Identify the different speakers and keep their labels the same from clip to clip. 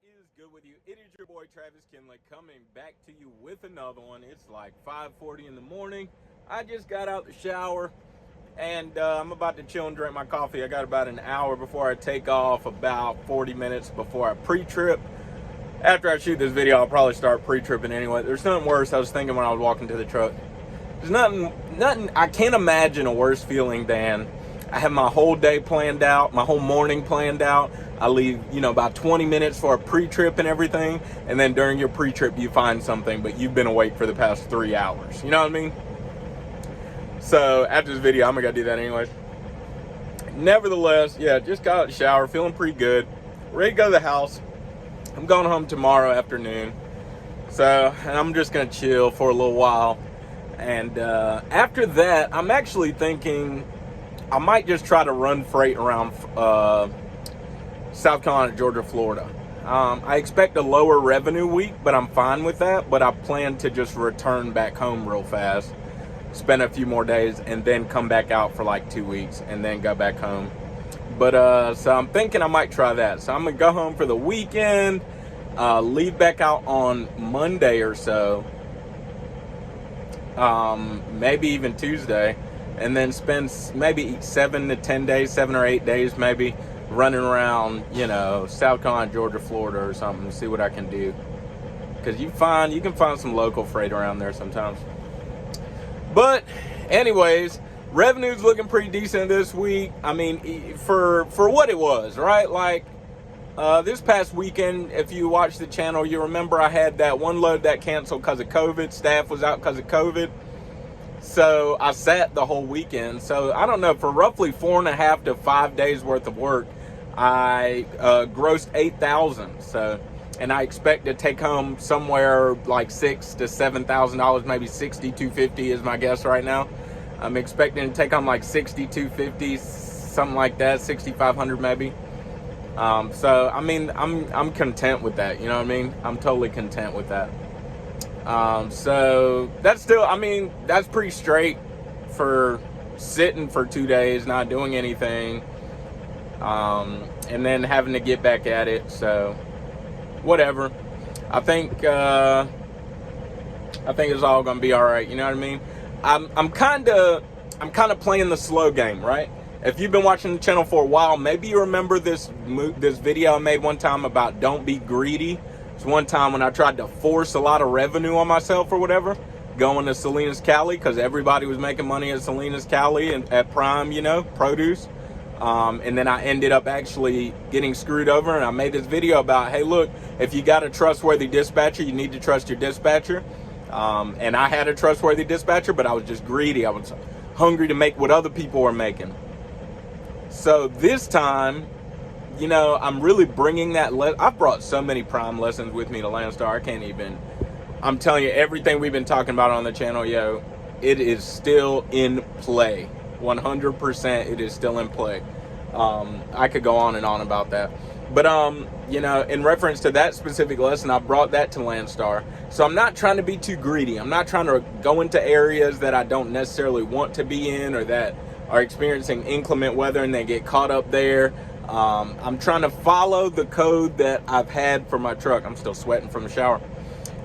Speaker 1: is good with you? It is your boy Travis Kinley coming back to you with another one. It's like 5:40 in the morning. I just got out the shower and I'm about to chill and drink my coffee. I got about an hour before I take off, about 40 minutes before I pre-trip. After I shoot this video, I'll probably start pre-tripping anyway. There's nothing worse. I was thinking when I was walking to the truck. There's nothing. I can't imagine a worse feeling than I have my whole day planned out, my whole morning planned out. I leave, about 20 minutes for a pre-trip and everything. And then during your pre-trip, you find something, but you've been awake for the past 3 hours. You know what I mean? So after this video, I'm gonna do that anyways. Nevertheless, yeah, just got out of the shower, feeling pretty good. Ready to go to the house. I'm going home tomorrow afternoon. So, and I'm just gonna chill for a little while. And after that, I'm actually thinking I might just try to run freight around South Carolina, Georgia, Florida. I expect a lower revenue week, but I'm fine with that. But I plan to just return back home real fast, spend a few more days, and then come back out for like 2 weeks, and then go back home. But so I'm thinking I might try that. So I'm gonna go home for the weekend, leave back out on Monday or so, maybe even Tuesday, and then spend maybe 7 to 10 days, 7 or 8 days maybe, running around, South Carolina, Georgia, Florida or something, see what I can do. Because you can find some local freight around there sometimes. But anyways, revenue's looking pretty decent this week. I mean, for what it was, right? Like this past weekend, if you watch the channel, you remember I had that one load that canceled because of COVID. Staff was out because of COVID. So I sat the whole weekend. So I don't know, for roughly 4.5 to 5 days worth of work, I grossed $8,000. So, and I expect to take home somewhere like $6,000 to $7,000, maybe $6,250 is my guess right now. I'm expecting to take home like $6,250, something like that, $6,500 maybe. So I mean, I'm content with that. You know what I mean? I'm totally content with that. So that's still, I mean, that's pretty straight for sitting for 2 days, not doing anything, and then having to get back at it. So whatever. I think it's all gonna be all right. You know what I mean? I'm kind of playing the slow game, right? If you've been watching the channel for a while, maybe you remember this video I made one time about don't be greedy. It's one time when I tried to force a lot of revenue on myself or whatever, going to Salinas, Cali, because everybody was making money at Salinas, Cali and at Prime, produce. And then I ended up actually getting screwed over, and I made this video about, hey, look, if you got a trustworthy dispatcher, you need to trust your dispatcher. And I had a trustworthy dispatcher, but I was just greedy. I was hungry to make what other people were making. So this time, I'm really bringing that. I've brought so many Prime lessons with me to Landstar. I can't even. I'm telling you, everything we've been talking about on the channel, it is still in play. 100%, it is still in play. I could go on and on about that. But, in reference to that specific lesson, I brought that to Landstar. So I'm not trying to be too greedy. I'm not trying to go into areas that I don't necessarily want to be in, or that are experiencing inclement weather and they get caught up there. I'm trying to follow the code that I've had for my truck. I'm still sweating from the shower.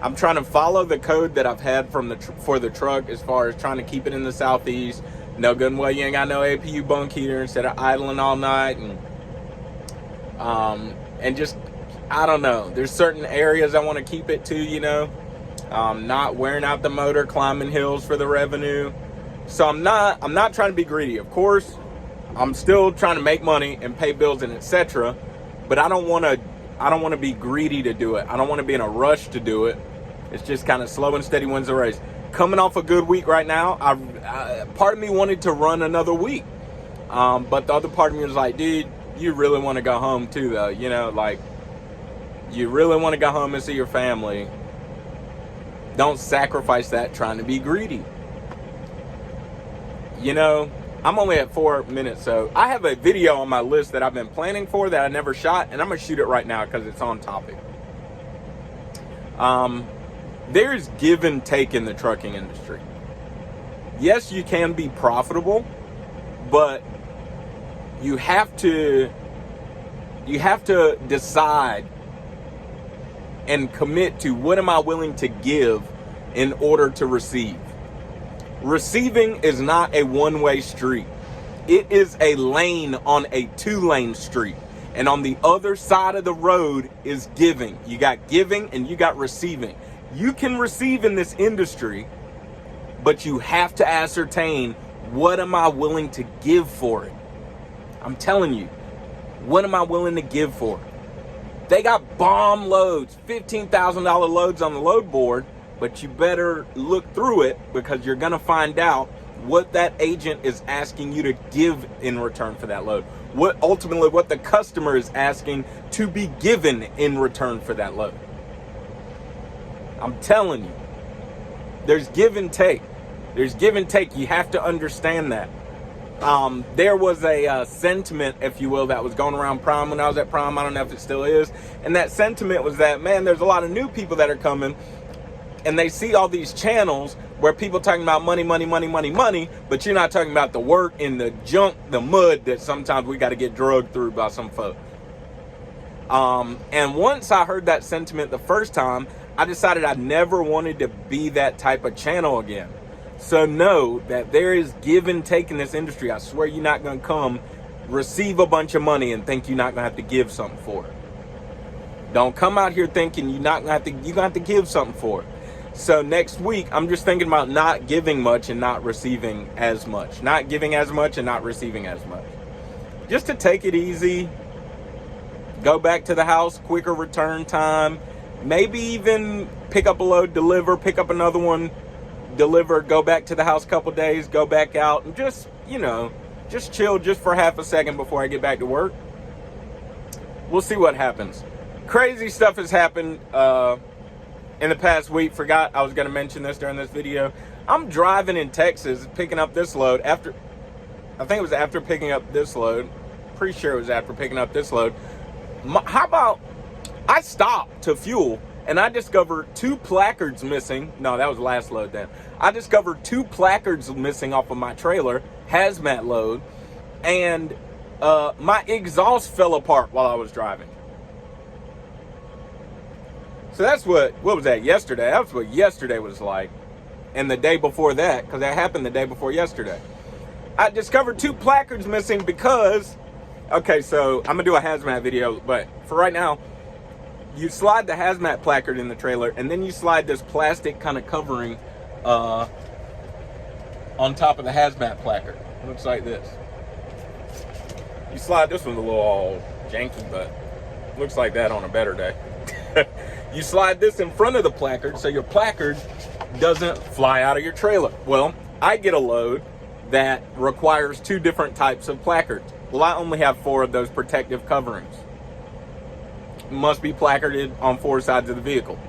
Speaker 1: I'm trying to follow the code that I've had for the truck, as far as trying to keep it in the southeast. No good and well you ain't got no APU bunk heater instead of idling all night, and just, I don't know. There's certain areas I want to keep it to, not wearing out the motor, climbing hills for the revenue. So I'm not trying to be greedy. Of course, I'm still trying to make money and pay bills and etc. But I don't want to be greedy to do it. I don't want to be in a rush to do it. It's just kind of slow and steady wins the race. Coming off a good week right now, part of me wanted to run another week. But the other part of me was like, dude, you really want to go home too, though. Like, you really want to go home and see your family. Don't sacrifice that trying to be greedy. I'm only at 4 minutes, so I have a video on my list that I've been planning for that I never shot, and I'm going to shoot it right now because it's on topic. There's give and take in the trucking industry. Yes, you can be profitable, but you have to decide and commit to what am I willing to give in order to receive. Receiving is not a one-way street. It is a lane on a two-lane street. And on the other side of the road is giving. You got giving and you got receiving. You can receive in this industry, but you have to ascertain, what am I willing to give for it? I'm telling you, what am I willing to give for it? They got bomb loads, $15,000 loads on the load board, but you better look through it, because you're going to find out what that agent is asking you to give in return for that load. What the customer is asking to be given in return for that load. I'm telling you, there's give and take. There's give and take. You have to understand that. There was a sentiment, if you will, that was going around Prime when I was at Prime. I don't know if it still is. And that sentiment was that, man, there's a lot of new people that are coming, and they see all these channels where people talking about money, money, money, money, money, but you're not talking about the work and the junk, the mud that sometimes we got to get drugged through by some folk. And once I heard that sentiment the first time, I decided I never wanted to be that type of channel again. So know that there is give and take in this industry. I swear you're not going to come receive a bunch of money and think you're not going to have to give something for it. Don't come out here thinking you're going to have to give something for it. So next week, I'm just thinking about not giving much and not receiving as much. Not giving as much and not receiving as much. Just to take it easy. Go back to the house, quicker return time. Maybe even pick up a load, deliver, pick up another one, deliver, go back to the house a couple days, go back out, and just, just chill just for half a second before I get back to work. We'll see what happens. Crazy stuff has happened in the past week. Forgot I was going to mention this during this video. I'm driving in Texas, picking up this load I think it was after picking up this load. Pretty sure it was after picking up this load. How about I stopped to fuel and I discovered 2 placards missing. No, that was the last load then. I discovered 2 placards missing off of my trailer, hazmat load, and my exhaust fell apart while I was driving. So that's what was that, yesterday? That's what yesterday was like. And the day before that, because that happened the day before yesterday. I discovered 2 placards missing because, okay, so I'm going to do a hazmat video, but for right now, you slide the hazmat placard in the trailer, and then you slide this plastic kind of covering on top of the hazmat placard. It looks like this. You slide, this one's a little all janky, but looks like that on a better day. You slide this in front of the placard so your placard doesn't fly out of your trailer. Well, I get a load that requires 2 different types of placards. Well, I only have 4 of those protective coverings. Must be placarded on 4 sides of the vehicle.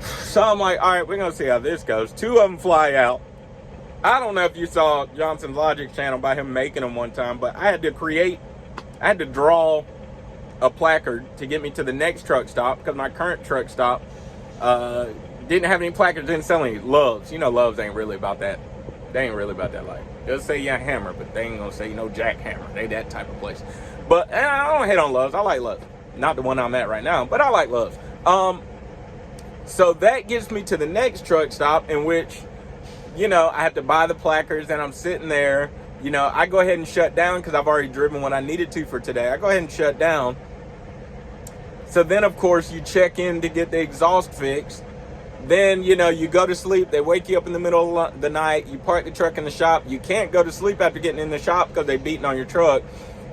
Speaker 1: So I'm like, all right, we're going to see how this goes. 2 of them fly out. I don't know if you saw Johnson's Logic channel by him making them one time, but I had to draw a placard to get me to the next truck stop, because my current truck stop didn't have any placards, didn't sell any. Loves, Loves ain't really about that. They ain't really about that life. They'll say yeah Hammer, but they ain't gonna say Jack Hammer. They that type of place. But I don't hate on Loves. I like Loves. Not the one I'm at right now, but I like Loves. So that gets me to the next truck stop, in which I have to buy the placards, and I'm sitting there. I go ahead and shut down because I've already driven what I needed to for today. I go ahead and shut down. So then, of course, you check in to get the exhaust fixed. Then, you go to sleep. They wake you up in the middle of the night. You park the truck in the shop. You can't go to sleep after getting in the shop because they're beating on your truck.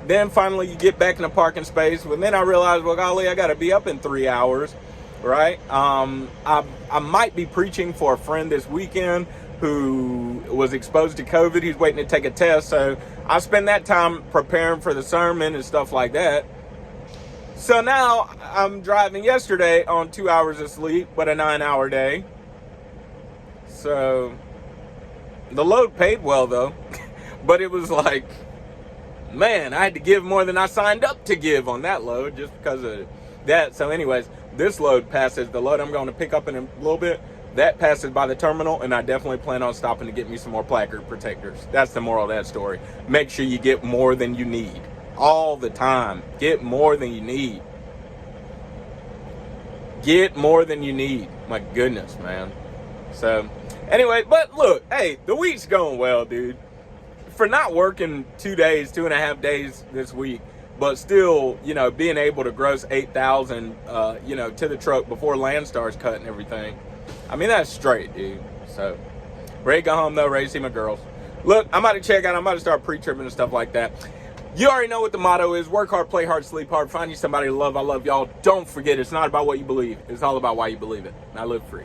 Speaker 1: Then finally you get back in the parking space. Well, then I realized, well, golly, I got to be up in 3 hours, right? I might be preaching for a friend this weekend who was exposed to COVID. He's waiting to take a test. So I spend that time preparing for the sermon and stuff like that. So now I'm driving yesterday on 2 hours of sleep, but a 9-hour day. So the load paid well though, but it was like, man, I had to give more than I signed up to give on that load just because of that. So anyways, this load passes, the load I'm going to pick up in a little bit, that passes by the terminal, and I definitely plan on stopping to get me some more placard protectors. That's the moral of that story. Make sure you get more than you need. All the time. Get more than you need. Get more than you need. My goodness, man. So, anyway, but look, hey, the week's going well, dude. For not working 2.5 days this week, but still, you know, being able to gross 8,000, you know, to the truck before Landstar's cut and everything. I mean, that's straight, dude. So, ready to go home, though, ready to see my girls. Look, I'm about to check out. I'm about to start pre-tripping and stuff like that. You already know what the motto is. Work hard, play hard, sleep hard. Find you somebody to love. I love y'all. Don't forget, it's not about what you believe. It's all about why you believe it. Now live free.